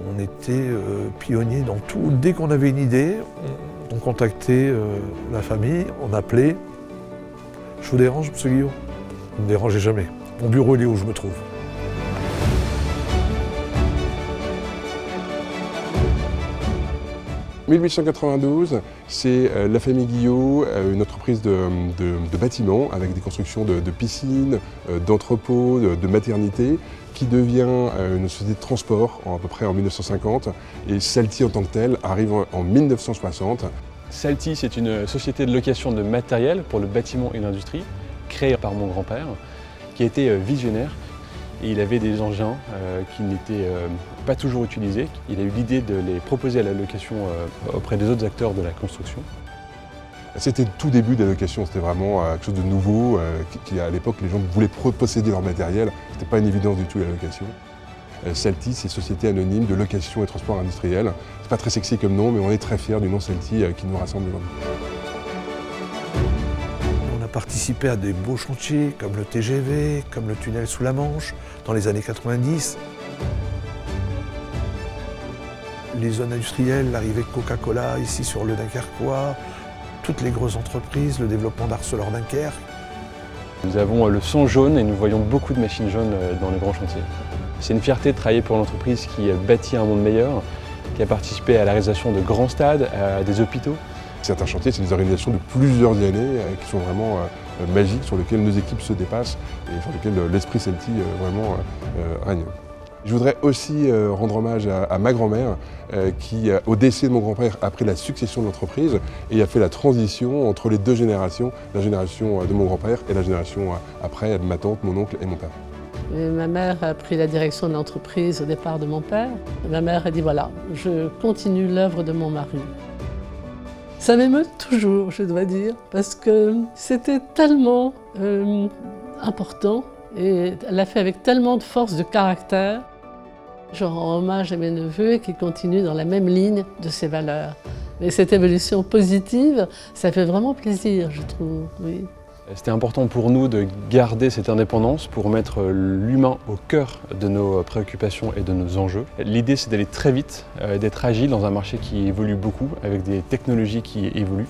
On était pionniers dans tout. Dès qu'on avait une idée, on contactait la famille, on appelait. Je vous dérange, monsieur Guillaume? Vous ne me dérangez jamais. Mon bureau, il est où je me trouve. En 1892, c'est la famille Guillot, une entreprise de bâtiments avec des constructions de piscines, d'entrepôts, de maternités, qui devient une société de transport à peu près en 1950. Et Salty en tant que telle arrive en 1960. Salty, c'est une société de location de matériel pour le bâtiment et l'industrie, créée par mon grand-père, qui était visionnaire. Et il avait des engins qui n'étaient pas toujours utilisés. Il a eu l'idée de les proposer à la location auprès des autres acteurs de la construction. C'était le tout début de la location, c'était vraiment quelque chose de nouveau. À l'époque, les gens voulaient posséder leur matériel. Ce n'était pas une évidence du tout la location. Salty, c'est Société Anonyme de Location et Transport Industriel. C'est pas très sexy comme nom, mais on est très fiers du nom Salty qui nous rassemble aujourd'hui. On a participé à des beaux chantiers comme le TGV, comme le tunnel sous la Manche dans les années 90. Les zones industrielles, l'arrivée de Coca-Cola ici sur le Dunkerquois, toutes les grosses entreprises, le développement d'Arcelor-Dunkerque. Nous avons le son jaune et nous voyons beaucoup de machines jaunes dans les grands chantiers. C'est une fierté de travailler pour l'entreprise qui bâtit un monde meilleur, qui a participé à la réalisation de grands stades, à des hôpitaux. Certains chantiers, c'est des organisations de plusieurs années qui sont vraiment magiques, sur lesquelles nos équipes se dépassent et sur lesquelles l'esprit Salty vraiment règne. Je voudrais aussi rendre hommage à ma grand-mère qui, au décès de mon grand-père, a pris la succession de l'entreprise et a fait la transition entre les deux générations, la génération de mon grand-père et la génération après de ma tante, mon oncle et mon père. Ma mère a pris la direction de l'entreprise au départ de mon père. Ma mère a dit voilà, je continue l'œuvre de mon mari. Ça m'émeut toujours, je dois dire, parce que c'était tellement important et elle l'a fait avec tellement de force de caractère. Je rends hommage à mes neveux qui continuent dans la même ligne de ces valeurs. Mais cette évolution positive, ça fait vraiment plaisir, je trouve, oui. C'était important pour nous de garder cette indépendance pour mettre l'humain au cœur de nos préoccupations et de nos enjeux. L'idée, c'est d'aller très vite, d'être agile dans un marché qui évolue beaucoup, avec des technologies qui évoluent.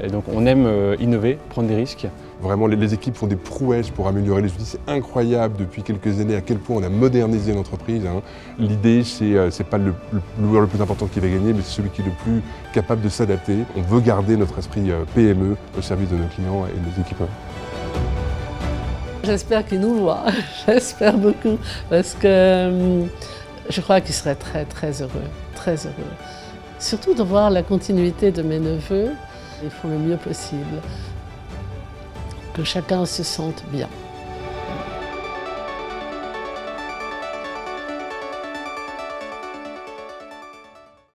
Et donc on aime innover, prendre des risques. Vraiment, les équipes font des prouesses pour améliorer les outils. C'est incroyable depuis quelques années à quel point on a modernisé l'entreprise. L'idée, c'est pas le joueur le plus important qui va gagner, mais c'est celui qui est le plus capable de s'adapter. On veut garder notre esprit PME au service de nos clients et de nos équipes. J'espère qu'il nous voit, j'espère beaucoup, parce que je crois qu'il serait très très heureux, très heureux. Surtout de voir la continuité de mes neveux. Ils font le mieux possible, que chacun se sente bien.